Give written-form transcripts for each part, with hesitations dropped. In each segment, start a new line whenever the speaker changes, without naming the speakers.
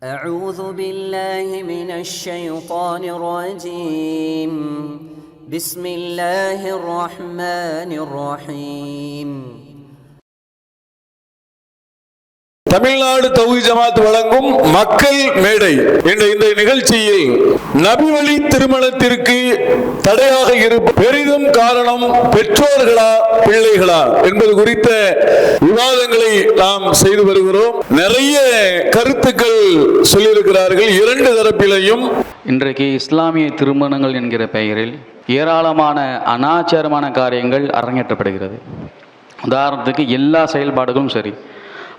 أعوذ بالله من الشيطان الرجيم بسم الله الرحمن الرحيم.
தமிழ்நாடு தௌஹீத் ஜமாத் வழங்கும் மக்கள் மேடை என்ற இந்த நிகழ்ச்சியில் நபி வழி திருமணத்திற்கு தடையாக இருப்ப பெரிதும் காரணம் பெற்றோர்களா பிள்ளைகளா என்பது குறித்த விவாதங்களை நாம் செய்து வருகிறோம். நிறைய கருத்துக்கள் சொல்லியிருக்கிறார்கள் இரண்டு தரப்பிலையும்.
இன்றைக்கு இஸ்லாமிய திருமணங்கள் என்கிற பெயரில் ஏராளமான அனாச்சாரமான காரியங்கள் அரங்கேற்றப்படுகிறது. உதாரணத்துக்கு எல்லா செயல்பாடுகளும் சரி,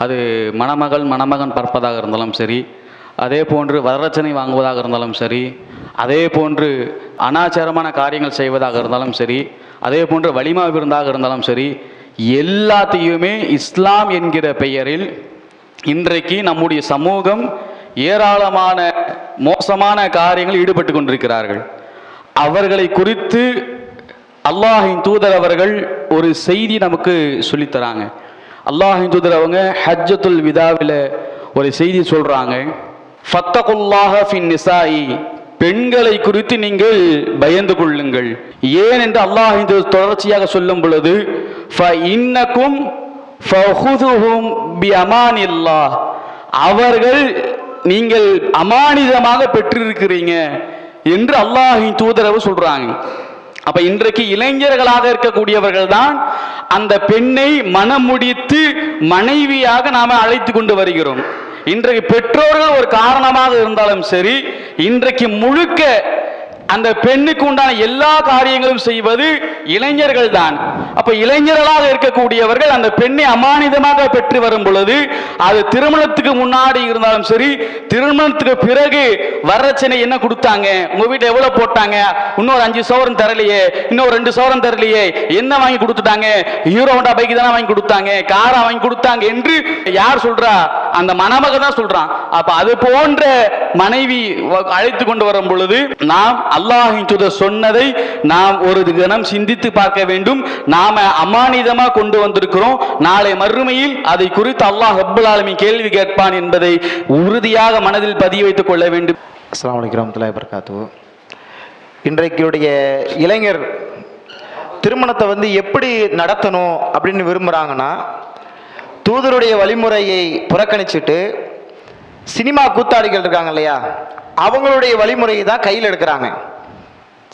அது மணமகன் பார்ப்பதாக இருந்தாலும் சரி, அதே போன்று வரதட்சணை வாங்குவதாக இருந்தாலும் சரி, அதே போன்று அனாச்சாரமான காரியங்கள் செய்வதாக இருந்தாலும் சரி, அதே போன்று வலிமா விருந்தாக இருந்தாலும் சரி, எல்லாத்தையுமே இஸ்லாம் என்கிற பெயரில் இன்றைக்கு நம்முடைய சமூகம் ஏராளமான மோசமான காரியங்கள் ஈடுபட்டு கொண்டிருக்கிறார்கள். அவர்களை குறித்து அல்லாஹின் தூதர் அவர்கள் ஒரு செய்தி நமக்கு சொல்லித்தராங்க. அல்லாஹின் தூதர் அவங்க ஹஜ்ஜத்துல் விதாவில் ஒரு செய்தி சொல்றாங்க. ஃபத்தகுல்லாஹ ஃபின் நிசாஇ, பெண்களை குறித்து நீங்கள் பயந்து கொள்ளுங்கள். ஏன் என்று அல்லாஹின் தூதர் தொடர்ச்சியாக சொல்லும் பொழுது ஃபஇன்னகும் ஃபஹுதுஹும் பிஅமானில்லாஹ், அவர்கள் நீங்கள் அமானிதமாக பெற்றிருக்கிறீங்க என்று அல்லாஹின் தூதர் சொல்றாங்க. அப்ப இன்றைக்கு இளைஞர்களாக இருக்கக்கூடியவர்கள் தான் அந்த பெண்ணை மனம் முடித்து மனைவியாக நாம அழைத்து கொண்டு வருகிறோம். இன்றைக்கு பெற்றோர்கள் ஒரு காரணமாக இருந்தாலும் சரி, இன்றைக்கு முழுக்க அந்த பெண்ணுக்கு உண்டான எல்லா காரியங்களும் செய்வது இளைஞர்கள் தான். அப்ப இளைஞர்களாக இருக்கக்கூடியவர்கள் அந்த பெண்ணை அமானிதமாக பெற்று வரும் பொழுது, அது திருமணத்துக்கு முன்னாடி இருந்தாலும் சரி, திருமணத்துக்கு பிறகு வரதட்சணை என்ன கொடுத்தாங்க, உங்க வீட்டை எவ்வளவு போட்டாங்க, இன்னொரு 5 சவரன் தரலையே, இன்னொரு 2 சவரன் தரலையே, என்ன வாங்கி கொடுத்துட்டாங்க, ஹீரோ ஹோண்டா பைக் தானே வாங்கி கொடுத்தாங்க, காரா வாங்கி கொடுத்தாங்க என்று யார் சொல்றா? அந்த மணமகன் தான் சொல்றான். அப்ப அது போன்ற மனைவி அழைத்து கொண்டு வரும் பொழுது நாம் அல்லாஹ்வின் தூதர் சொன்னதை நாம் ஒரு தினம் சிந்தித்து பார்க்க வேண்டும். நாம அமானிதமா கொண்டு வந்திருக்கிறோம். நாளை மறுமையில் அதை குறித்து அல்லாஹ் ரப்பல் ஆலமீன் கேள்வி கேட்பான் என்பதை உறுதியாக மனதில் பதிய வைத்துக் கொள்ள வேண்டும்.
அஸ்ஸலாமு அலைக்கும் வரஹ்மத்துல்லாஹி வபரகாத்துஹு. இன்றைக்குடைய இளைஞர் திருமணத்தை எப்படி நடத்தணும் அப்படின்னு விரும்புகிறாங்கன்னா, தூதருடைய வழிமுறையை புறக்கணிச்சுட்டு சினிமா கூத்தாடிகள் இருக்காங்க இல்லையா, அவங்களுடைய வழிமுறையை தான் கையில் எடுக்கிறாங்க.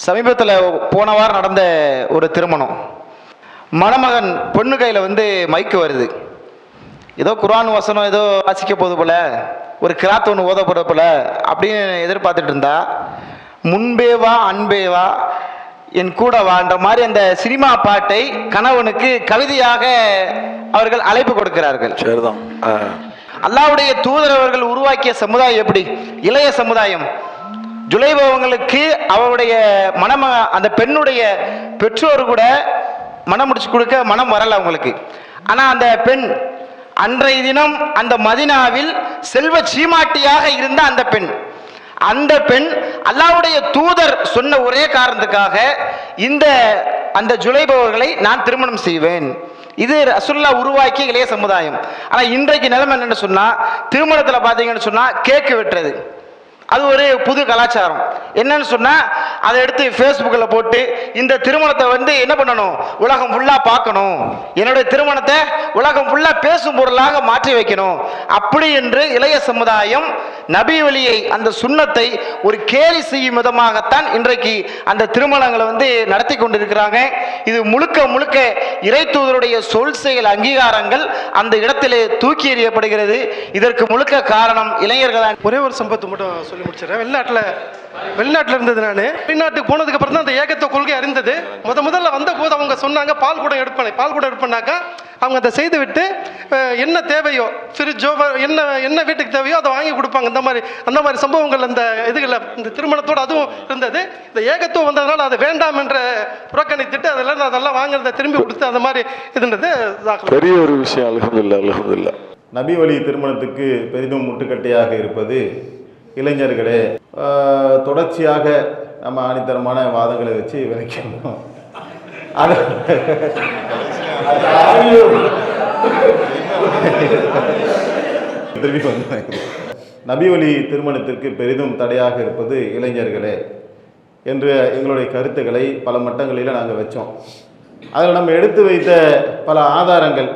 சமீபத்தில் போன வாரம் நடந்த ஒரு திருமணம், மணமகன் பொண்ணு கையில் மைக்கு வருது, ஏதோ குர்ஆன் வசனம் ஏதோ வாசிக்க போது போல, ஒரு கிராத் ஒன்று ஓதப்பட போல அப்படின்னு எதிர்பார்த்துட்டு இருந்தா, முன்பேவா அன்பேவா என் கூட வான்ற மாதிரி அந்த சினிமா பாட்டை கணவனுக்கு கவிதையாக அவர்கள் அழைப்பு கொடுக்கிறார்கள். அல்லாஹ்வுடைய தூதர் அவர்கள் உருவாக்கிய சமுதாயம் எப்படி? இளைய சமுதாயம். ஜுலைபவங்களுக்கு அவருடைய அந்த பெண்ணுடைய பெற்றோர் கூட மனம் முடிச்சு கொடுக்க மனம் வரல அவங்களுக்கு. ஆனா அந்த பெண் அன்றைய தினம் அந்த மதினாவில் செல்வ சீமாட்டியாக இருந்த அந்த பெண் அல்லாஹ்வுடைய தூதர் சொன்ன ஒரே காரணத்துக்காக அந்த ஜுலைபவர்களை நான் திருமணம் செய்வேன். இது ரசூலுல்லாஹ் உருவாக்கிய இளைய சமுதாயம். ஆனா இன்றைக்கு நிலைமை என்னன்னு சொன்னா, திருமணத்துல பாத்தீங்கன்னு சொன்னா கேக்கு வெட்டுறது அது ஒரு புது கலாச்சாரம். என்னன்னு சொன்னா, அதை எடுத்து ஃபேஸ்புக்கில் போட்டு இந்த திருமணத்தை என்ன பண்ணணும், உலகம் ஃபுல்லா பார்க்கணும், என்னுடைய திருமணத்தை உலகம் ஃபுல்லா பேசும் பொருளாக மாற்றி வைக்கணும் அப்படி என்று இளைய சமுதாயம் நபி வழியை அந்த சுன்னத்தை ஒரு கேலி செய்யும் விதமாகத்தான் இன்றைக்கு அந்த திருமணங்களை நடத்தி கொண்டிருக்கிறாங்க. இது முழுக்க இறை தூதருடைய சொல் செயல் அங்கீகாரங்கள் அந்த இடத்திலே தூக்கி எறியப்படுகிறது. இதற்கு முழுக்க காரணம் இளைஞர்கள் தான்.
ஒரே ஒரு சம்பவத்தை மட்டும் சொல்லி முடிச்சிடறேன். வெளிநாட்டில் இருந்தது. நான் வெளிநாட்டுக்கு போனதுக்கு அப்புறம் தான் அந்த ஏகத்துவ கொள்கை அறிந்தது. முதல்ல வந்த போது அவங்க சொன்னாங்க பால் கூட எடுப்பேனாக்கா அவங்க அதை செய்து விட்டு என்ன தேவையோ, ஃப்ரிட்ஜோ என்ன வீட்டுக்கு தேவையோ அதை வாங்கி கொடுப்பாங்க. அந்த மாதிரி சம்பவங்கள் அந்த இதுகளில் இந்த திருமணத்தோடு அதுவும் இருந்தது. இந்த ஏகத்துவம் வந்ததுனால அதை வேண்டாம் என்ற புறக்கணித்துட்டு அதெல்லாம் வாங்குறதை திரும்பி கொடுத்து அந்த மாதிரி இருந்தது
பெரிய ஒரு விஷயம். அல்ஹம்துலில்லாஹ்.
நபி வழி திருமணத்துக்கு பெரிதும் முட்டுக்கட்டையாக இருப்பது இளைஞர்களே. தொடர்ச்சியாக நம்ம ஆணித்தரமான வாதங்களை வச்சு விளக்கணும். திருப்பி நபி வழி திருமணத்திற்கு பெரிதும் தடையாக இருப்பது இளைஞர்களே என்ற எங்களுடைய கருத்துக்களை பல மட்டங்களில் நாங்கள் வச்சோம். அதில் நம்ம எடுத்து வைத்த பல ஆதாரங்கள்,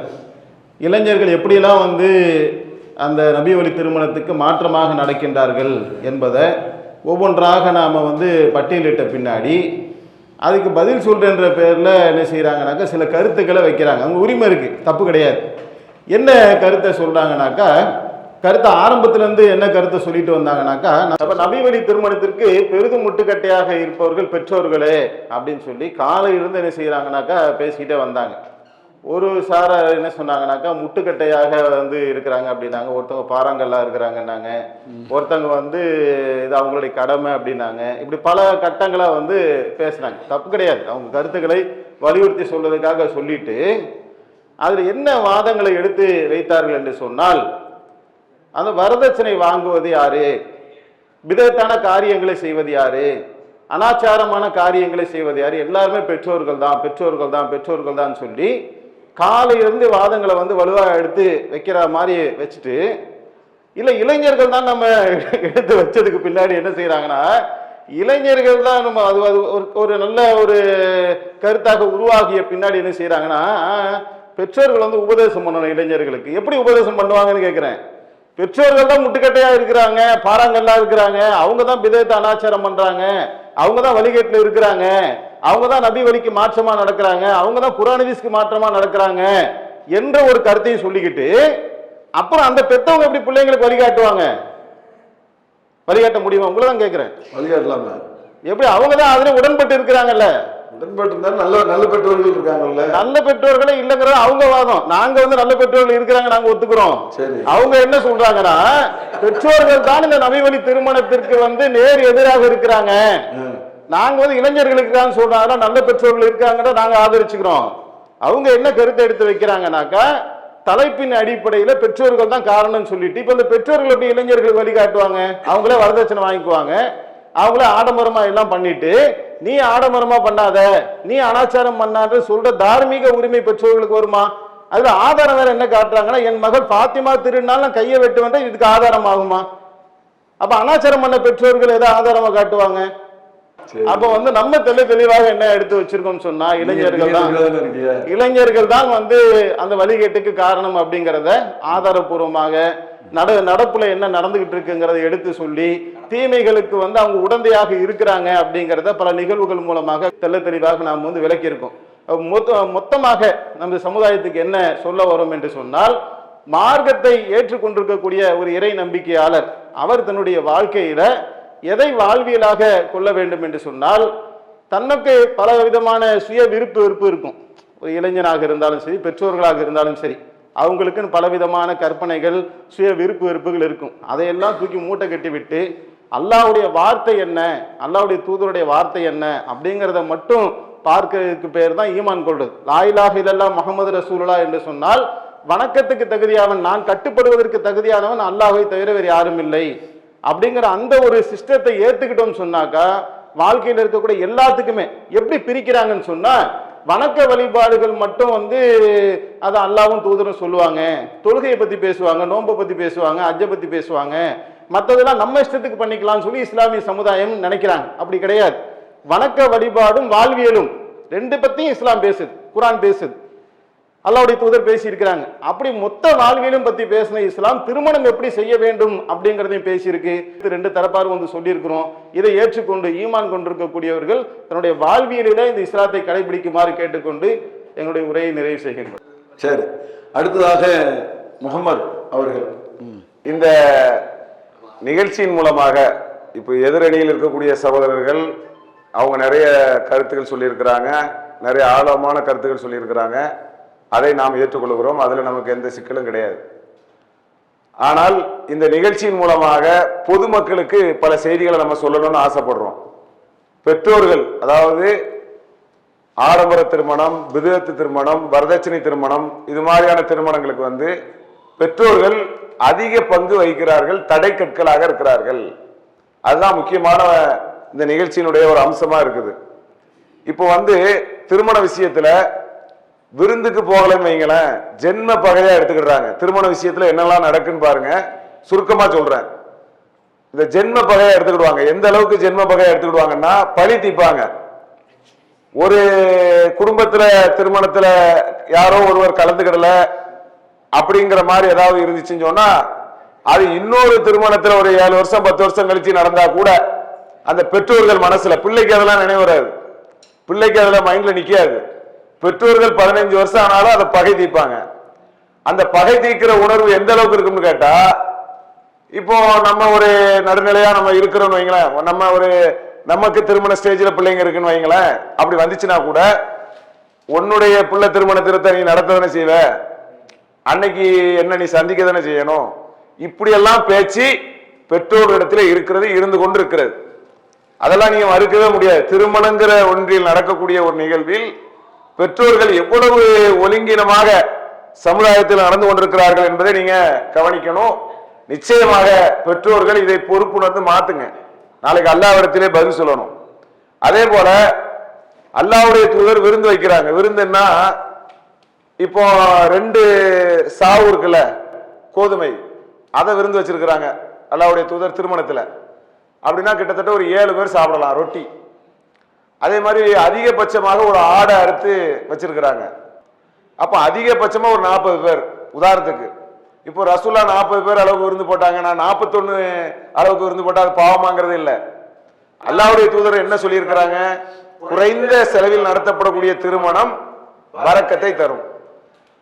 இளைஞர்கள் எப்படியெல்லாம் வந்து அந்த நபி வழி திருமணத்துக்கு மாற்றமாக நடக்கின்றார்கள் என்பதை ஒவ்வொன்றாக நாம் வந்து பட்டியலிட்ட பின்னாடி அதுக்கு பதில் சொல்கிறன்ற பேரில் என்ன செய்கிறாங்கனாக்கா சில கருத்துக்களை வைக்கிறாங்க. அவங்க உரிமை இருக்குது, தப்பு கிடையாது. என்ன கருத்தை சொல்கிறாங்கனாக்கா, கருத்தை ஆரம்பத்திலேருந்து என்ன கருத்தை சொல்லிட்டு வந்தாங்கனாக்கா, நம்ம நபி வழி திருமணத்திற்கு பெரிதும் முட்டுக்கட்டையாக இருப்பவர்கள் பெற்றோர்களே அப்படின்னு சொல்லி காலையிலிருந்து என்ன செய்கிறாங்கனாக்கா பேசிக்கிட்டே வந்தாங்க. ஒரு சாரார் என்ன சொன்னாங்கனாக்கா முட்டுக்கட்டையாக வந்து இருக்கிறாங்க அப்படின்னாங்க, ஒருத்தவங்க பாறாங்கல்லாம் இருக்கிறாங்கன்னாங்க, ஒருத்தவங்க வந்து இது அவங்களுடைய கடமை அப்படின்னாங்க. இப்படி பல கட்டங்களாக வந்து பேசுனாங்க. தப்பு கிடையாது, அவங்க கருத்துக்களை வலியுறுத்தி சொல்வதற்காக சொல்லிட்டு அதில் என்ன வாதங்களை எடுத்து வைத்தார்கள் என்று சொன்னால், அந்த வரதட்சணை வாங்குவது யாரு, விதத்தான காரியங்களை செய்வது யாரு, அனாச்சாரமான காரியங்களை செய்வது யாரு, எல்லாருமே பெற்றோர்கள் தான் பெற்றோர்கள் தான் பெற்றோர்கள் தான் சொல்லி காலையிலிருந்து வாதங்களை வந்து வலுவாக எடுத்து வைக்கிற மாதிரி வச்சுட்டு, இல்லை இளைஞர்கள் தான் நம்ம எடுத்து வச்சதுக்கு பின்னாடி என்ன செய்கிறாங்கன்னா, இளைஞர்கள் தான் நம்ம அது அது ஒரு நல்ல ஒரு கருத்தாக உருவாகிய பின்னாடி என்ன செய்கிறாங்கன்னா, பெற்றோர்கள் வந்து உபதேசம் பண்ணணும் இளைஞர்களுக்கு. எப்படி உபதேசம் பண்ணுவாங்கன்னு கேட்குறேன். பெற்றோர்கள் தான் முட்டுக்கட்டையாக இருக்கிறாங்க, பாறாங்கல்லாம் இருக்கிறாங்க, அவங்க தான் பிதத்தை அனாச்சாரம் பண்ணுறாங்க, அவங்க தான் வழிகேட்டில் இருக்கிறாங்க, அவங்க தான் நபி வழிக்கு மாற்றமாக நடக்கிறாங்க, அவங்க தான் குர்ஆன் ஹதீஸ்க்கு மாற்றமாக நடக்கிறாங்க என்ற ஒரு கருத்தையும் சொல்லிக்கிட்டு, அப்புறம் அந்த பெற்றவங்க எப்படி பிள்ளைங்களுக்கு வழிகாட்டுவாங்க? வழிகாட்ட முடியுமா? உங்களை தான் கேட்குறேன்.
வழிகாட்டலாமா?
எப்படி? அவங்க தான் அதில் உடன்பட்டு இருக்கிறாங்கல்ல.
உடன்பட்டு இருந்தாலும் நல்ல நல்ல பெற்றோர்கள் இருக்காங்கல்ல.
நல்ல பெற்றோர்களே இல்லைங்கிறது அவங்க வாதம். நாங்க வந்து நல்ல பெற்றோர்கள் இருக்கிறாங்க, நாங்க ஒத்துக்கிறோம். அவங்க என்ன சொல்றாங்கன்னா, பெற்றோர்கள் தான் இந்த நபி வழி திருமணத்திற்கு வந்து நேர் எதிராக இருக்கிறாங்க, நாங்க வந்து இளைஞர்களுக்கு தான் சொல்றாங்க, நல்ல பெற்றோர்கள் இருக்காங்கன்னு நாங்க ஆதரிச்சுக்கிறோம். அவங்க என்ன கருத்தை எடுத்து வைக்கிறாங்கன்னாக்கா, தலைப்பின் அடிப்படையில் பெற்றோர்கள் தான் காரணம் சொல்லிட்டு, இப்ப இந்த பெற்றோர்கள் எப்படி இளைஞர்களுக்கு வழிகாட்டுவாங்க? அவங்களே வரதட்சணை வாங்கிக்குவாங்க, அவங்களே ஆடம்பரமா எல்லாம் பண்ணிட்டு, நீ ஆடம்பரமா பண்ணாத, நீ அனாச்சாரம் பண்ணாத சொல்ற தார்மீக உரிமை பெற்றோர்களுக்கு வருமா? அதுல ஆதாரம் வேற என்ன காட்டுறாங்கன்னா, என் மகள் பாத்திமா திருநாள் கையை வெட்டுவேன், இதுக்கு ஆதாரம் ஆகுமா? அப்ப அனாச்சாரம் பண்ண பெற்றோர்கள் ஏதாவது ஆதாரமா காட்டுவாங்க? அப்ப வந்து நம்ம தெளிவாக என்ன எடுத்து வச்சிருக்கோம் சொன்னா, இளைஞர்கள் தான் வந்து அந்த வழிகேட்டுக்கு காரணம் அப்படிங்கிறத ஆதாரபூர்வமாக நடப்புல என்ன நடந்துகிட்டு இருக்குங்கிறத எடுத்து சொல்லி, தீமைகளுக்கு வந்து அவங்க உடந்தையாக இருக்கிறாங்க அப்படிங்கிறத பல நிகழ்வுகள் மூலமாக தெளிவாக நாம் வந்து விளக்கியிருக்கோம். மொத்தமாக நம்ம சமுதாயத்துக்கு என்ன சொல்ல வரும் என்று சொன்னால், மார்க்கத்தை ஏற்றுக்கொண்டிருக்கக்கூடிய ஒரு இறை நம்பிக்கையாளர் அவர் தன்னுடைய வாழ்க்கையில எதை வாழ்வியலாக கொள்ள வேண்டும் என்று சொன்னால், தனக்கு பல விதமான சுய விருப்பு இருக்கும். ஒரு இளைஞனாக இருந்தாலும் சரி, பெற்றோர்களாக இருந்தாலும் சரி, அவங்களுக்குன்னு பலவிதமான கற்பனைகள், சுய விருப்பு வெறுப்புகள் இருக்கும். அதையெல்லாம் தூக்கி மூட்டை கட்டி விட்டு, அல்லாஹ்வுடைய வார்த்தை என்ன, அல்லாஹ்வுடைய தூதருடைய வார்த்தை என்ன அப்படிங்கிறத மட்டும் பார்க்கிறதுக்கு பேர் தான் ஈமான் கொள்வது. லா இலாஹ இல்லல்லாஹ் முஹம்மது ரசூலுல்லாஹ் என்று சொன்னால், வணக்கத்துக்கு தகுதியானவன், நான் கட்டுப்படுவதற்கு தகுதியானவன் அல்லாஹ்வை தவிர வேறு யாரும் இல்லை அப்படிங்கிற அந்த ஒரு சிஸ்டத்தை ஏத்துக்கிட்டோம் சொன்னாக்கா, வாழ்க்கையில் இருக்கக்கூடிய எல்லாத்துக்குமே எப்படி பிரிக்கிறாங்கன்னு சொன்னா, வணக்க வழிபாடுகள் மட்டும் வந்து அதை அல்லாவும் தூதரும் சொல்லுவாங்க, தொழுகையை பத்தி பேசுவாங்க, நோன்பை பத்தி பேசுவாங்க, ஹஜ்ஜை பத்தி பேசுவாங்க, மற்றதெல்லாம் நம்ம இஷ்டத்துக்கு பண்ணிக்கலாம்னு சொல்லி இஸ்லாமிய சமுதாயம் நினைக்கிறாங்க. அப்படி கிடையாது. வணக்க வழிபாடும் வாழ்வியலும் ரெண்டு பத்தியும் இஸ்லாம் பேசுது, குர்ஆன் பேசுது, அல்லாஹ்வுடைய தூதர் பேசி இருக்கிறாங்க. அப்படி மொத்த வாழ்வியலும் பத்தி பேசின இஸ்லாம் திருமணம் எப்படி செய்ய வேண்டும் அப்படிங்கிறதையும் பேசியிருக்கு. ரெண்டு தரப்பாரும் வந்து சொல்லியிருக்கிறோம். இதை ஏற்றுக்கொண்டு ஈமான் கொண்டிருக்கக்கூடியவர்கள் தன்னுடைய வாழ்வியலில இந்த இஸ்லாத்தை கடைபிடிக்குமாறு கேட்டுக்கொண்டு எங்களுடைய உரையை நிறைவு செய்கின்றோம்.
சரி, அடுத்ததாக முகமது அவர்கள்
இந்த நிகழ்ச்சியின் மூலமாக இப்போ எதிரணியில் இருக்கக்கூடிய சகோதரர்கள் அவங்க நிறைய கருத்துக்கள் சொல்லியிருக்கிறாங்க, நிறைய ஆழமான கருத்துக்கள் சொல்லியிருக்கிறாங்க. அதை நாம் ஏற்றுக்கொள்கிறோம், அதில் நமக்கு எந்த சிக்கலும் கிடையாது. ஆனால் இந்த நிகழ்ச்சியின் மூலமாக பொதுமக்களுக்கு பல செய்திகளை நம்ம சொல்லணும்னு ஆசைப்படுறோம். பெற்றோர்கள், அதாவது ஆடம்பர திருமணம், பிதுஅத்து திருமணம், வரதட்சணை திருமணம், இது மாதிரியான திருமணங்களுக்கு வந்து பெற்றோர்கள் அதிக பங்கு வகிக்கிறார்கள், தடை கற்களாக இருக்கிறார்கள். அதுதான் முக்கியமான இந்த நிகழ்ச்சியினுடைய ஒரு அம்சமா இருக்குது. இப்போ வந்து திருமண விஷயத்துல விருந்துக்கு போகலன்னு வைங்களேன், ஜென்ம பகையா எடுத்துக்கிடுறாங்க. திருமண விஷயத்துல என்னெல்லாம் நடக்குன்னு பாருங்க, சுருக்கமா சொல்றேன். இந்த ஜென்ம பகையை எடுத்துக்கிடுவாங்க. எந்த அளவுக்கு ஜென்ம பகையை எடுத்துக்கிடுவாங்கன்னா பழி தீப்பாங்க. ஒரு குடும்பத்துல திருமணத்துல யாரோ ஒருவர் கலந்துக்கிடல அப்படிங்கிற மாதிரி ஏதாவது இருந்துச்சுன்னு சொன்னா, அது இன்னொரு திருமணத்துல ஒரு 7 வருஷம் 10 வருஷம் கழிச்சு நடந்தா கூட அந்த பெற்றோர்கள் மனசுல, பிள்ளைக்கு அதெல்லாம் நினைவு வராது, பிள்ளைக்கு அதெல்லாம் மைண்ட்ல நிக்காது. பெற்றோர்கள் 15 வருஷம் ஆனாலும் அதை பகை தீப்பாங்க. அந்த பகை தீக்கிற உணர்வு எந்த அளவுக்கு இருக்குன்னு கேட்டா, இப்போ நம்ம ஒரு நடுநிலையா நம்ம இருக்கிறோம்னு வைங்களேன், நம்ம ஒரு நமக்கு திருமண ஸ்டேஜ்ல பிள்ளைங்க இருக்குன்னு வைங்களேன், அப்படி வந்துச்சுன்னா கூட உன்னுடைய பிள்ளை திருமண திருத்த நீ நடத்த தானே செய்வ, அன்னைக்கு என்ன நீ சந்திக்க தானே செய்யணும். இப்படியெல்லாம் பேச்சு பெற்றோர்களிடத்துல இருக்கிறது, இருந்து கொண்டு இருக்கிறது. அதெல்லாம் நீங்க மறுக்கவே முடியாது. திருமணங்கிற ஒன்றில் நடக்கக்கூடிய ஒரு நிகழ்வில் பெற்றோர்கள் எவ்வளவு ஒழுங்கினமாக சமுதாயத்தில் நடந்து கொண்டிருக்கிறார்கள் என்பதை நீங்க கவனிக்கணும். நிச்சயமாக பெற்றோர்கள் இதை பொறுப்புணர்ந்து மாத்துங்க. நாளைக்கு அல்லாஹ்விடத்திலே பதில் சொல்லணும். அதே போல அல்லாஹ்வுடைய தூதர் விருந்து வைக்கிறாங்க. விருந்துன்னா இப்போ 2 சாவு இருக்குல்ல, கோதுமை, அதை விருந்து வச்சிருக்கிறாங்க அல்லாஹ்வுடைய தூதர் திருமணத்துல. அப்படின்னா கிட்டத்தட்ட ஒரு 7 பேர் சாப்பிடலாம் ரொட்டி. அதே மாதிரி அதிகபட்சமாக ஒரு ஆடை அறுத்து வச்சிருக்கிறாங்க. அப்ப அதிகபட்சமா ஒரு 40 பேர். உதாரணத்துக்கு இப்போ ரசூல்லா 40 பேர் அளவுக்கு விருந்து போட்டாங்க, நான் 41 அளவுக்கு விருந்து போட்டா அது பாவமாங்கிறது இல்லை. அல்லாஹ்வுடைய தூதர் என்ன சொல்லியிருக்கிறாங்க, குறைந்த செலவில் நடத்தப்படக்கூடிய திருமணம் பரக்கத்தை தரும்.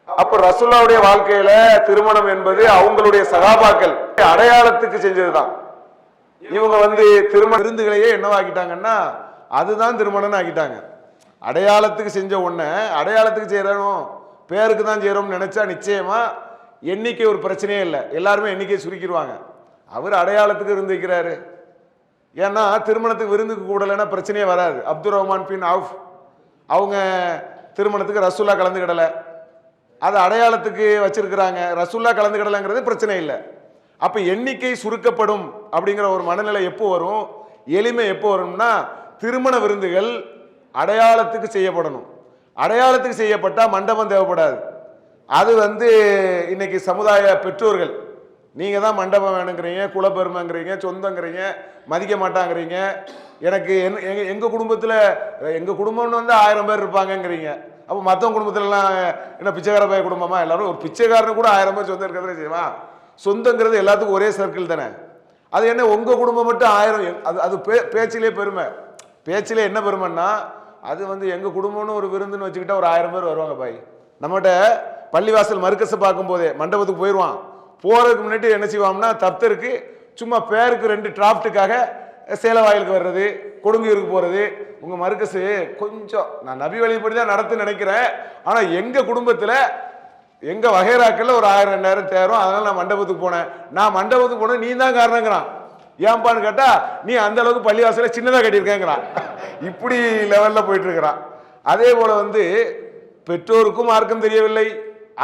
அப்ப ரசூல்லாவுடைய வாழ்க்கையில திருமணம் என்பது அவங்களுடைய சகாபாக்கள் அடையாளத்துக்கு செஞ்சதுதான். இவங்க திருமண விருந்துகளையே என்னவாக்கிட்டாங்கன்னா அதுதான் திருமணம்னு ஆக்கிட்டாங்க. அடையாளத்துக்கு செஞ்ச ஒண்ண அடையாளத்துக்கு செய்யறோம், பேருக்கு தான் செய்யறோம்னு நினைச்சா நிச்சயமா எண்ணிக்கை ஒரு பிரச்சனையே இல்லை. எல்லாருமே எண்ணிக்கையை சுருக்கிடுவாங்க. அவர் அடையாளத்துக்கு விருந்து வைக்கிறாரு. ஏன்னா திருமணத்துக்கு விருந்துக்கு கூடலைன்னா பிரச்சனையே வராது. அப்துல் ரஹ்மான் பின் அவுஃப் அவங்க திருமணத்துக்கு ரசூல்லா கலந்துக்கிடலை, அது அடையாளத்துக்கு வச்சிருக்கிறாங்க. ரசூல்லா கலந்துக்கிடலைங்கிறது பிரச்சனை இல்லை. அப்ப எண்ணிக்கை சுருக்கப்படும் அப்படிங்கிற ஒரு மனநிலை எப்போ வரும், எளிமை எப்போ வரும்னா திருமண விருந்துகள் அடையாளத்துக்கு செய்யப்படணும். அடையாளத்துக்கு செய்யப்பட்டா மண்டபம் தேவைப்படாது. அது இன்னைக்கு சமுதாய பெற்றோர்கள் நீங்க தான் மண்டபம் வேணுங்கிறீங்க, குலப்பெருமைங்கிறீங்க, சொந்தங்கிறீங்க, மதிக்க மாட்டாங்கிறீங்க. எனக்கு எங்க குடும்பத்துல எங்க குடும்பம்னு 1000 பேர் இருப்பாங்கங்கிறீங்க. அப்போ மற்றவங்க குடும்பத்துலலாம் என்ன பிச்சைக்கார பைய குடும்பமா? எல்லாரும் ஒரு பிச்சைக்காரனு கூட 1000 பேர் சொந்தம் இருக்கிறதே செய்வான். சொந்தங்கிறது எல்லாத்துக்கும் ஒரே சர்க்கிள் தானே. அது என்ன உங்க குடும்பம் மட்டும் 1000? அது பேச்சிலே பெருமை. பேச்சிலே என்ன பெருமைன்னா அது எங்க குடும்பம்னு ஒரு விருந்துன்னு வச்சுக்கிட்டா ஒரு 1000 பேர் வருவாங்க பாய். நம்மகிட்ட பள்ளிவாசல் மர்க்கஸை பார்க்கும் போதே மண்டபத்துக்கு போயிடுவான். போறதுக்கு முன்னாடி என்ன செய்வான்னா தப்தருக்கு சும்மா பேருக்கு 2 டிராஃப்ட்டுக்காக சேலவாயிலுக்கு வர்றது, கொடுங்கியூருக்கு போறது. உங்க மர்க்கஸு கொஞ்சம் நான் நபி வழிபடி தான் நடத்து நினைக்கிறேன், ஆனா எங்க குடும்பத்துல எங்க வகைராக்கள்ல ஒரு 1000-2000 தேரும், அதனால நான் மண்டபத்துக்கு போனேன். நான் மண்டபத்துக்கு போனேன், நீ தான் காரணங்கிறான். ஏன்பான்னு கேட்டா நீ அந்த அளவுக்கு பள்ளிவாசல சின்னதா கட்டியிருக்கேங்கிறான். இப்படி லெவல்ல போயிட்டு இருக்கிறான். அதே போல பெற்றோருக்கும் மார்க்கம் தெரியவில்லை,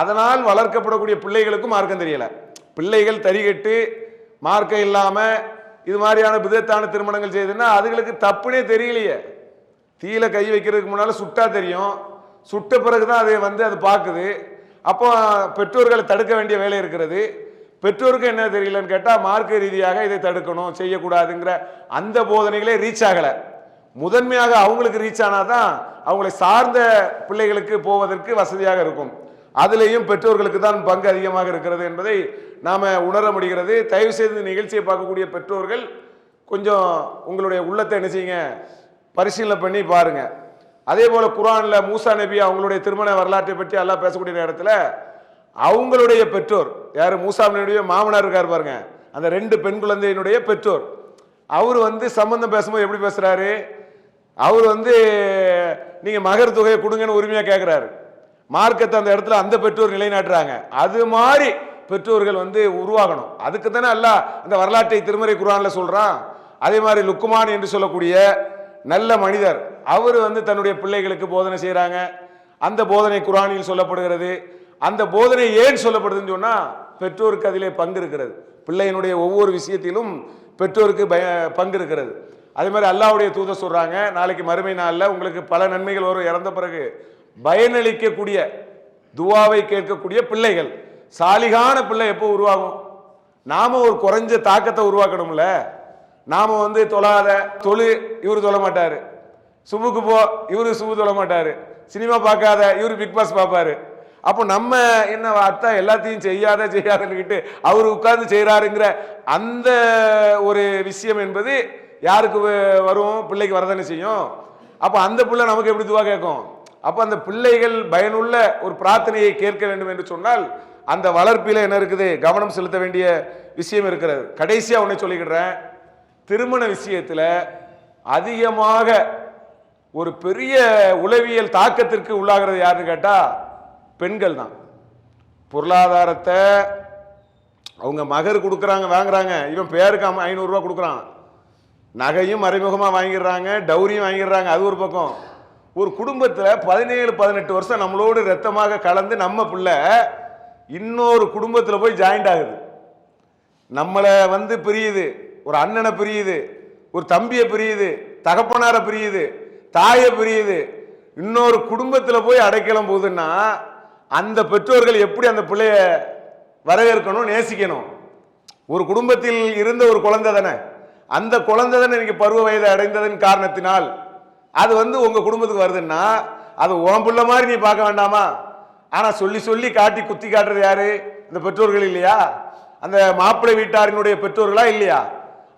அதனால் வளர்க்கப்படக்கூடிய பிள்ளைகளுக்கும் மார்க்கம் தெரியல. பிள்ளைகள் தரிகட்டு மார்க்கம் இல்லாம இது மாதிரியான விதத்தான திருமணங்கள் செய்யுதுன்னா அதுகளுக்கு தப்புனே தெரியலையே. தீயில கை வைக்கிறதுக்கு முன்னால சுட்டா தெரியும், சுட்ட பிறகுதான் அது பார்க்குது. அப்போ பெற்றோர்களை தடுக்க வேண்டிய வேலை இருக்கிறது. பெற்றோருக்கு என்ன தெரியலன்னு கேட்டா மார்க்க ரீதியாக இதை தடுக்கணும், செய்யக்கூடாதுங்கிற அந்த போதனைகளே ரீச் ஆகல. முதன்மையாக அவங்களுக்கு ரீச் ஆனாதான் அவங்களை சார்ந்த பிள்ளைகளுக்கு போவதற்கு வசதியாக இருக்கும். அதுலேயும் பெற்றோர்களுக்கு தான் பங்கு அதிகமாக இருக்கிறது என்பதை நாம உணர முடிகிறது. தயவு செய்து நிகழ்ச்சியை பார்க்கக்கூடிய பெற்றோர்கள் கொஞ்சம் உங்களுடைய உள்ளத்தை என்ன செய்யுங்க, பரிசீலனை பண்ணி பாருங்க. அதே போல குர்ஆன்ல மூசா நபி அவங்களுடைய திருமண வரலாற்றை பற்றி அல்லாஹ் பேசக்கூடிய நேரத்தில் அவங்களுடைய பெற்றோர் யாரு, மூசா நபியுடைய மாமனார் இருக்கார் பாருங்க, அந்த 2 பெண் குழந்தையினுடைய பெற்றோர், அவர் சம்பந்தம் பேசும்போது எப்படி பேசுறாரு, அவர் நீங்க மகர் தொகையை கொடுங்கன்னு உரிமையா கேட்கிறாரு. மார்க்கத்தை அந்த இடத்துல அந்த பெற்றோர் நிலைநாட்டுறாங்க. அது மாதிரி பெற்றோர்கள் உருவாகணும். அதுக்கு தானே அல்லாஹ் அந்த வரலாற்றை திருமறை குர்ஆன்ல சொல்றான். அதே மாதிரி லுக்மான் என்று சொல்லக்கூடிய நல்ல மனிதர், அவர் தன்னுடைய பிள்ளைகளுக்கு போதனை செய்யறாங்க. அந்த போதனை குர்ஆனில் சொல்லப்படுகிறது. அந்த போதனை ஏன் சொல்லப்படுதுன்னு சொன்னா பெற்றோருக்கு அதிலே பங்கு இருக்கிறது. பிள்ளையினுடைய ஒவ்வொரு விஷயத்திலும் பெற்றோருக்கு பங்கு இருக்கிறது. அதே மாதிரி அல்லாஹ்வுடைய தூதர் சொல்றாங்க, நாளைக்கு மறுமை நாளில் உங்களுக்கு பல நன்மைகள் வரும். இறந்த பிறகு பயனளிக்கக்கூடிய துவாவை கேட்கக்கூடிய பிள்ளைகள், சாலிகான பிள்ளை எப்போ உருவாகும்? நாம ஒரு குறைஞ்ச தாக்கத்தை உருவாக்கணும்ல. நாம வந்து தொழாத தொழு இவரு தொழ மாட்டாரு, சுபுக்கு போ இவரு சுபு தொழ மாட்டாரு, சினிமா பார்க்காத இவரு பிக் பாஸ் பார்ப்பாரு. அப்போ நம்ம என்ன அத்தா எல்லாத்தையும் செய்யாதுன்னுக்கிட்டு அவர் உட்கார்ந்து செய்கிறாருங்கிற அந்த ஒரு விஷயம் என்பது யாருக்கு வரும்? பிள்ளைக்கு வரதானே செய்யும். அப்போ அந்த பிள்ளை நமக்கு எப்படி துவா கேட்கும்? அப்போ அந்த பிள்ளைகள் பயனுள்ள ஒரு பிரார்த்தனையை கேட்க வேண்டும் என்று சொன்னால் அந்த வளர்ப்பில என்ன இருக்குது? கவனம் செலுத்த வேண்டிய விஷயம் இருக்கிறது. கடைசியா ஒன்றை சொல்லிக்கிடுறேன். திருமண விஷயத்துல அதிகமாக ஒரு பெரிய உளவியல் தாக்கத்திற்கு உள்ளாகிறது யாருன்னு கேட்டா பெண்கள் தான். பொருளாதாரத்தை அவங்க மகர் கொடுக்குறாங்க, வாங்குறாங்க, இவன் பேருக்கு 500 ரூபா கொடுக்குறான், நகையும் மறைமுகமாக வாங்கிடுறாங்க, டௌரியும் வாங்கிடுறாங்க. அது ஒரு பக்கம். ஒரு குடும்பத்தில் 17-18 வருஷம் நம்மளோடு ரத்தமாக கலந்து நம்ம பிள்ளை இன்னொரு குடும்பத்தில் போய் ஜாயிண்ட் ஆகுது. நம்மளை வந்து பிரியுது, ஒரு அண்ணனை பிரியுது, ஒரு தம்பியை பிரியுது, தகப்பனாரை பிரியுது, தாயை பிரியுது, இன்னொரு குடும்பத்தில் போய் அடைக்கலம் போகுதுன்னா அந்த பெற்றோர்கள் எப்படி அந்த பிள்ளைய வரவேற்கணும், நேசிக்கணும்? ஒரு குடும்பத்தில் இருந்த ஒரு குழந்தை தானே, அந்த குழந்தை தானே இன்னைக்கு பருவ வயதை அடைந்ததன் காரணத்தினால் அது வந்து உங்க குடும்பத்துக்கு வருதுன்னா அது உன் பிள்ளை மாதிரி நீ பார்க்க வேண்டாமா? ஆனா சொல்லி சொல்லி காட்டி குத்தி காட்டுறது யாரு? இந்த பெற்றோர்கள் இல்லையா? அந்த மாப்பிள்ளை வீட்டாரினுடைய பெற்றோர்களா இல்லையா?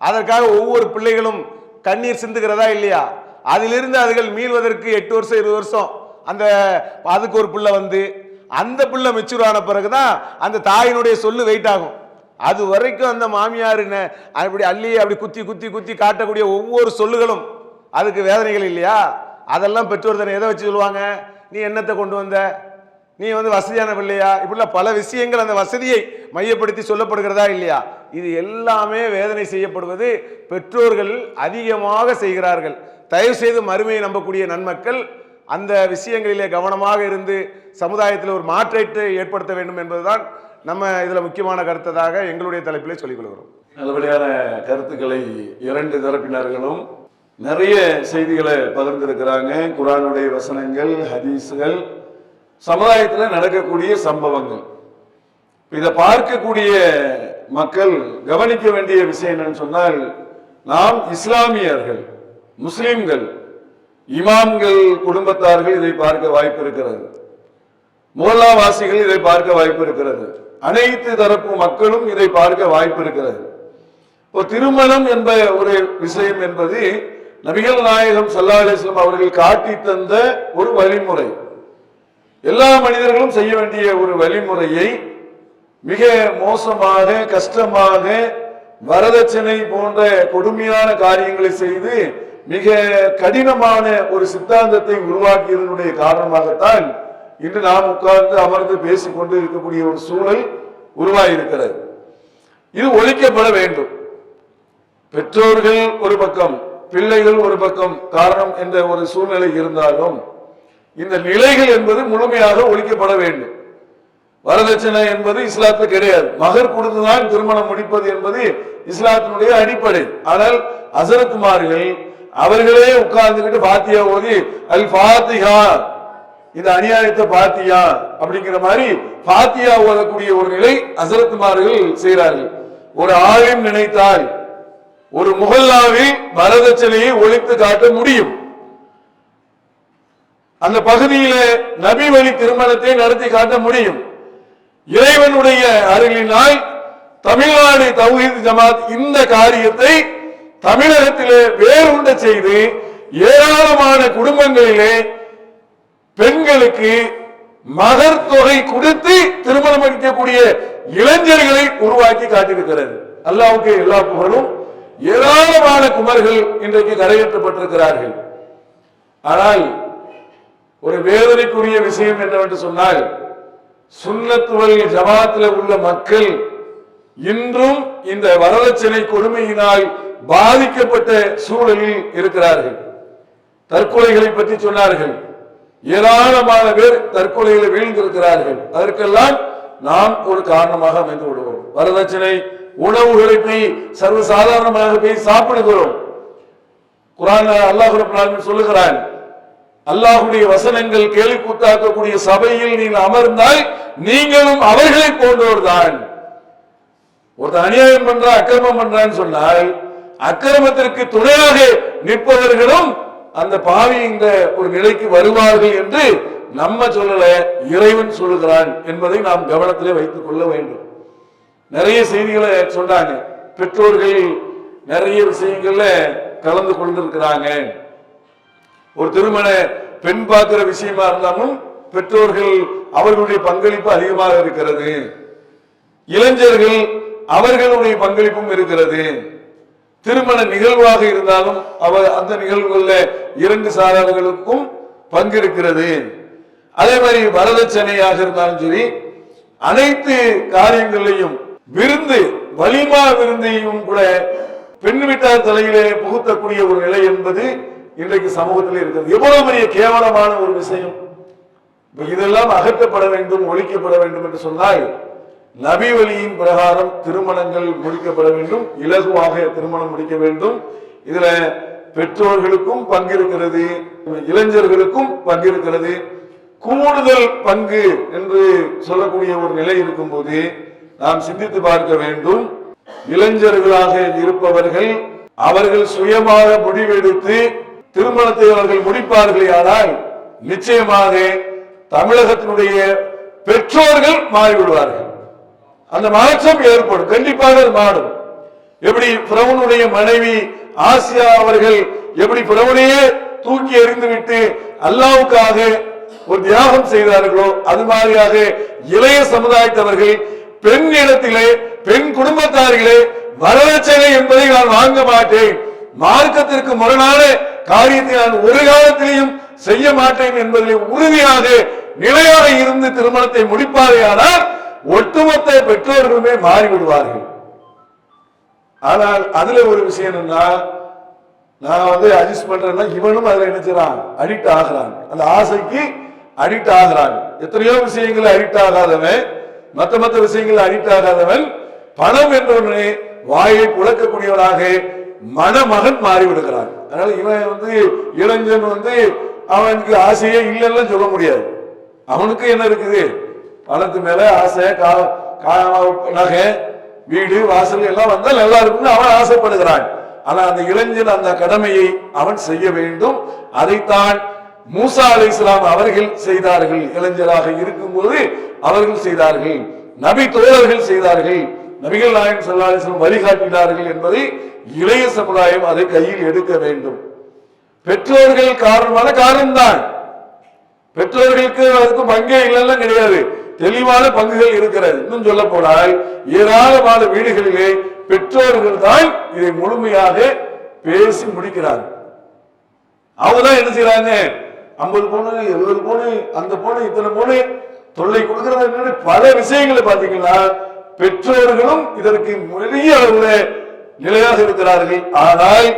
அதற்காக ஒவ்வொரு பிள்ளைகளும் கண்ணீர் சிந்துகிறதா இல்லையா? அதிலிருந்து அதுகள் மீள்வதற்கு 8 வருஷம் 20 வருஷம் அந்த அதுக்கு ஒரு பிள்ளை வந்து அந்த பிள்ளை மெச்சூர் ஆன பிறகுதான் அந்த தாயினுடைய சொல்லு வெயிட் ஆகும். அது வரைக்கும் அந்த மாமியார் அப்படி அள்ளி அப்படி குத்தி குத்தி குத்தி காட்டக்கூடிய ஒவ்வொரு சொல்லுகளும் அதுக்கு வேதனைகள் இல்லையா? அதெல்லாம் பெற்றோர் தானே எதை வச்சு சொல்லுவாங்க? நீ என்னத்தை கொண்டு வந்த, நீ வந்து வசதியான பிள்ளையா, இப்படிலாம் பல விஷயங்கள் அந்த வசதியை மையப்படுத்தி சொல்லப்படுகிறதா இல்லையா? இது எல்லாமே வேதனை செய்யப்படுவது பெற்றோர்கள் அதிகமாக செய்கிறார்கள். தயவு செய்து மறுமையை நம்பக்கூடிய நன்மக்கள் அந்த விஷயங்களிலே கவனமாக இருந்து சமுதாயத்தில் ஒரு மாற்றத்தை ஏற்படுத்த வேண்டும் என்பதுதான் நம்ம இதுல முக்கியமான கருத்ததாக எங்களுடைய தலைப்பிலே சொல்லிக் கொள்கிறோம்.
நல்லபடியான கருத்துக்களை இரண்டு தரப்பினர்களும் நிறைய செய்திகளை பகிர்ந்திருக்கிறாங்க. குர்ஆனுடைய வசனங்கள், ஹதீஸ்கள், சமுதாயத்தில் நடக்கக்கூடிய சம்பவங்கள். இதை பார்க்கக்கூடிய மக்கள் கவனிக்க வேண்டிய விஷயம் என்னன்னு சொன்னால், நாம் இஸ்லாமியர்கள், முஸ்லிம்கள், இமாம்கள் குடும்பத்தார்கள் இதை பார்க்க வாய்ப்பு இருக்கிறது, முஹல்லாவாசிகள் இதை பார்க்க வாய்ப்பு இருக்கிறது, அனைத்து தரப்பு மக்களும் இதை பார்க்க வாய்ப்பு இருக்கிறது. இப்போ திருமணம் என்ற ஒரு விஷயம் என்பது நபிகள் நாயகம் ஸல்லல்லாஹு அலைஹி வஸல்லம் அவர்கள் காட்டி தந்த ஒரு வழிமுறை. எல்லா மனிதர்களும் செய்ய வேண்டிய ஒரு வழிமுறையை மிக மோசமாக, கஷ்டமாக, வரதட்சணை போன்ற கொடுமையான காரியங்களை செய்து மிக கடினமான ஒரு சித்தாந்தத்தை உருவாக்கியதனுடைய காரணமாகத்தான் இன்று நாம் உட்கார்ந்து அமர்ந்து பேசிக்கொண்டு இருக்கக்கூடிய ஒரு சூழல் உருவாகி இருக்கிறது. இது ஒழிக்கப்பட வேண்டும். பெற்றோர்கள் ஒரு பக்கம், பிள்ளைகள் ஒரு பக்கம் காரணம் என்ற ஒரு சூழ்நிலை இருந்தாலும் இந்த நிலைகள் என்பது முழுமையாக ஒழிக்கப்பட வேண்டும். வரதட்சணை என்பது இஸ்லாத்தில் கிடையாது. மகர் கொடுத்துதான் திருமணம் முடிப்பது என்பது இஸ்லாத்தினுடைய அடிப்படை. ஆனால் ஹஸரத்மார்கள் அவர்களே உட்கார்ந்துகிட்டு பாத்தியா ஓதி அல் ஃபாத்திஹா, இந்த அநியாயத்தை பாத்தியா அப்படிங்கிற மாதிரி பாத்தியா ஓதக்கூடிய ஒரு நிலை ஹஸரத்மார்கள் செய்கிறார்கள். ஒரு ஆலிம் நினைத்தால் ஒரு முஹல்லாவில் வரதட்சணையை ஒழித்து காட்ட முடியும். அந்த பகுதியில நபி வழி திருமணத்தை நடத்தி காட்ட முடியும். இறைவனுடைய அருளினால் தமிழ்நாடு தௌஹீத் ஜமாத் இந்த காரியத்தை தமிழகத்திலே வேறுண்ட செய்து ஏராளமான குடும்பங்களிலே பெண்களுக்கு மகர் தொகை கொடுத்து திருமணம் முடிக்கக்கூடிய இளைஞர்களை உருவாக்கி காட்டியிருக்கிறது. அல்லாஹ்வுக்கு எல்லா புகழும். ஏராளமான குமர்கள் இன்றைக்கு கரையேற்றப்பட்டிருக்கிறார்கள். ஆனால் ஒரு வேதனைக்குரிய விஷயம் என்னவென்று சொன்னால், சுன்னத் வல் ஜமாத்தில் உள்ள மக்கள் இன்றும் இந்த வரதட்சணை கொடுமையினால் பாதிக்கப்பட்ட சூழலில் இருக்கிறார்கள். தற்கொலைகளை பற்றி சொன்னார்கள். ஏராளமான பேர் தற்கொலைகளை வீழ்ந்திருக்கிறார்கள். அதற்கெல்லாம் நாம் ஒரு காரணமாக அமைந்து விடுவோம். வரதட்சணை உணவுகளை போய் சர்வசாதாரணமாக போய் சாப்பிடுகிறோம். குர்ஆன்ல அல்லாஹ் ரப்பல் ஆலமீன் சொல்லுகிறான், அல்லாஹ்வுடைய வசனங்கள் கேலி கூத்தாக்கக்கூடிய சபையில் நீங்கள் அமர்ந்தால் நீங்களும் அவர்களை போன்றோர் தான். ஒரு அநியாயம் பண்ற, அக்கிரமம் பண்றான்னு சொன்னால் அக்கிரமத்திற்கு துணையாக நிற்பவர்களும் அந்த பாவி இந்த ஒரு நிலைக்கு வருவார்கள் என்று நம்ம சொல்லல, இறைவன் சொல்லுகிறான் என்பதை நாம் கவனத்திலே வைத்துக் கொள்ள வேண்டும். நிறைய செய்திகளை சொன்னாங்க. பெற்றோர்கள் நிறைய விஷயங்கள்ல கலந்து கொண்டிருக்கிறாங்க. ஒரு திருமண பெண் பார்க்கிற விஷயமா இருந்தாலும் பெற்றோர்கள் அவர்களுடைய பங்களிப்பு அதிகமாக இருக்கிறது. இளைஞர்கள் அவர்களுடைய பங்களிப்பும் இருக்கிறது. திருமண நிகழ்வாக இருந்தாலும் அந்த நிகழ்வுகள்ல இரண்டு சாரார்களுக்கும் பங்கு இருக்கிறது. அதே மாதிரி வரதட்சணையாக இருந்தாலும் சரி, அனைத்து காரியங்களையும் விருந்து, வலிமா விருந்தையும் கூட பெண் வீட்டார் தலையிலே புகுத்தக்கூடிய ஒரு நிலை என்பது இன்றைக்கு சமூகத்தில் இருக்கிறது. எவ்வளவு பெரிய கேவலமான ஒரு விஷயம்! இதெல்லாம் அகற்றப்பட வேண்டும், ஒழிக்கப்பட வேண்டும் என்று சொன்னால் நபி வழியின் பிரகாரம் திருமணங்கள் முடிக்கப்பட வேண்டும், இலகுவாக திருமணம் முடிக்க வேண்டும். இதுல பெற்றோர்களுக்கும் பங்கு இருக்கிறது, இளைஞர்களுக்கும் பங்கு இருக்கிறது. கூடுதல் பங்கு என்று சொல்லக்கூடிய ஒரு நிலை இருக்கும் போது நாம் சிந்தித்து பார்க்க வேண்டும். இளைஞர்களாக இருப்பவர்கள் அவர்கள் சுயமாக முடிவெடுத்து திருமணத்தை அவர்கள் முடிப்பார்களே ஆனால் நிச்சயமாக தமிழகத்தினுடைய பெற்றோர்கள் மாறிவிடுவார்கள். அந்த மாற்றம் ஏற்படும், கண்டிப்பாக அது மாறும். எப்படி பிரவுனுடைய மனைவி ஆசியா அவர்கள் எப்படி பிரவுனையே தூக்கி எறிந்துவிட்டு அல்லாவுக்காக ஒரு தியாகம் செய்தார்களோ அது மாதிரியாக இளைய சமுதாயத்தவர்கள் பெண் இடத்திலே, பெண் குடும்பத்தார்களே, வரதட்சணை என்பதை நான் வாங்க மாட்டேன், மார்க்கத்திற்கு முரணான காரியத்தை நான் ஒரு காலத்திலையும் செய்ய மாட்டேன் என்பதில் உறுதியாக நிலையாக இருந்து திருமணத்தை முடிப்பாரேயானால் ஒட்டுமொத்த பெற்றோர்களுமே மாறிவிடுவார்கள். ஆனால் அதுல ஒரு விஷயம் என்னன்னா, நான் அட்ஜஸ்ட் பண்றேன்னா இவனும் அதுல நினைச்சான், அடிக்ட் ஆகிறான், அந்த ஆசைக்கு அடிக்ட் ஆகிறான். எத்தனையோ விஷயங்கள் அடிக்ட் ஆகாதவன், மற்ற விஷயங்கள் அடிக்ட் ஆகாதவன் பணம் என்ற ஒன்று வாயை புழக்கக்கூடியவனாக மணமகன் மாறிவிடுகிறான். அதனால இவன் இளைஞன் அவனுக்கு ஆசையே இல்லைன்னு சொல்ல முடியாது. அவனுக்கு என்ன இருக்குது? பணத்து மேல ஆசை, நகை, வீடு, வாசல் எல்லாம் வந்தால் நல்லா இருக்குன்னு அவன் ஆசைப்படுகிறான். ஆனா அந்த இளைஞன் அந்த கடமையை அவன் செய்ய வேண்டும். அதைத்தான் மூசா அலைஹிஸ்ஸலாம் அவர்கள் செய்தார்கள். இளைஞராக இருக்கும்போது அவர்கள் செய்தார்கள், நபி தோழர்கள் செய்தார்கள், நபிகள் நாயகம் ஸல்லல்லாஹு அலைஹி வஸல்லம் வழிகாட்டினார்கள் என்பதை இளைய சமுதாயம் அதை கையில் எடுக்க வேண்டும். பெற்றோர்கள் காரணமான காரணம்தான், பெற்றோர்களுக்கு அதுக்கு பங்கே இல்லைன்னா கிடையாது, தெளிவான பங்குகள் இருக்கிறது. இன்னும் சொல்ல போனால் ஏராளமான வீடுகளிலே பெற்றோர்கள் தான் இதை முழுமையாக பேசி முடிக்கிறார்கள். அவங்க தான் என்ன செய்யறாங்க, 50 பவுன் 70 பவுன் அந்த பவுன் இத்தனை பவுன் தொல்லை கொடுக்கிறது. பல விஷயங்களை பார்த்தீங்கன்னா பெற்றோர்களும் இதற்கு பெரிய அளவுல நிலையாக இருக்கிறார்கள். ஆனால்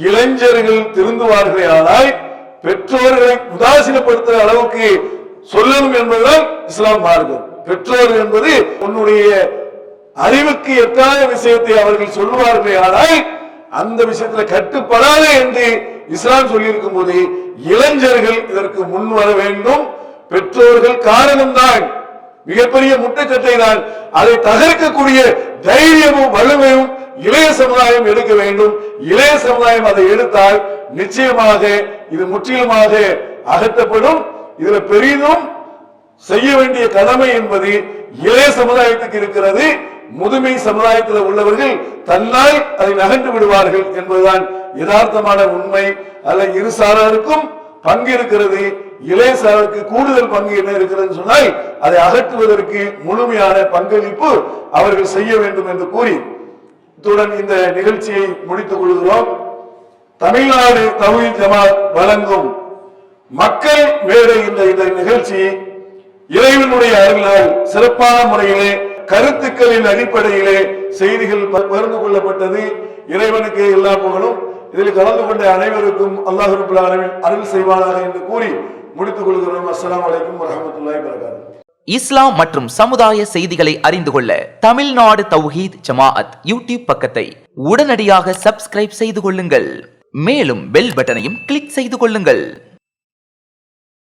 இளைஞர்கள் திருந்துவார்களே ஆனால் பெற்றோர்களை உதாசீனப்படுத்துற அளவுக்கு சொல்லணும் என்பதுதான் இஸ்லாம் மார்க்கம். பெற்றோர் என்பது உன்னுடைய அறிவுக்கு எட்டாத விஷயத்தை அவர்கள் சொல்லுவார்களே ஆனால் அந்த விஷயத்துல கட்டுப்படாத என்று இஸ்லாம் சொல்லியிருக்கும் போது இளைஞர்கள் இதற்கு முன் வர வேண்டும். பெற்றோர்கள் காரணம்தான், மிகப்பெரிய முட்டுக்கட்டை தான். அதை தகர்க்கக்கூடிய தைரியமும் வலுவையும் இளைய சமுதாயம் எடுக்க வேண்டும். இளைய சமுதாயம் அதை எடுத்தால் நிச்சயமாக இது முற்றிலுமாக அகற்றப்படும். இதுல பெரிதும் செய்ய வேண்டிய கடமை என்பது இளைய சமுதாயத்துக்கு இருக்கிறது. முதுமை சமுதாயத்தில் உள்ளவர்கள் தன்னால் அதை நகர்ந்து விடுவார்கள் என்பதுதான் யதார்த்தமான உண்மை. அல்ல, இரு சாராருக்கும் பங்கு இருக்கிறது. இளைய சாராருக்கு கூடுதல் பங்கு என்ன இருக்கிறது சொன்னால் அதை அகற்றுவதற்கு முழுமையான பங்களிப்பு அவர்கள் செய்ய வேண்டும் என்று கூறி இத்துடன் இந்த நிகழ்ச்சியை முடித்துக் கொள்கிறோம். தமிழ்நாடு தௌஹீத் ஜமாத் வழங்கும் மக்கள் மேடை இந்த நிகழ்ச்சி இறைவனுடைய அருளால் சிறப்பான முறையிலே கருத்துக்களின் அடிப்படையிலே செய்திகள் பகிர்ந்து கொள்ளப்பட்டது. இறைவனுக்கு எல்லா புகழும். இதில் கலந்து கொண்ட அனைவருக்கும் அல்லாஹ் ரப்பல் ஆலமீன் அருள் செய்வானாக என்று கூறி முடித்துக் கொள்கிறோம். அஸ்ஸலாமு அலைக்கும் வரஹ்மத்துல்லாஹி வபரகாத்துஹு.
இஸ்லாம் மற்றும் சமுதாய செய்திகளை அறிந்து கொள்ள தமிழ்நாடு தௌஹீத் ஜமாஅத் யூடியூப் பக்கத்தை உடனடியாக சப்ஸ்கிரைப் செய்து கொள்ளுங்கள். மேலும் பெல் பட்டனையும் கிளிக் செய்து கொள்ளுங்கள்.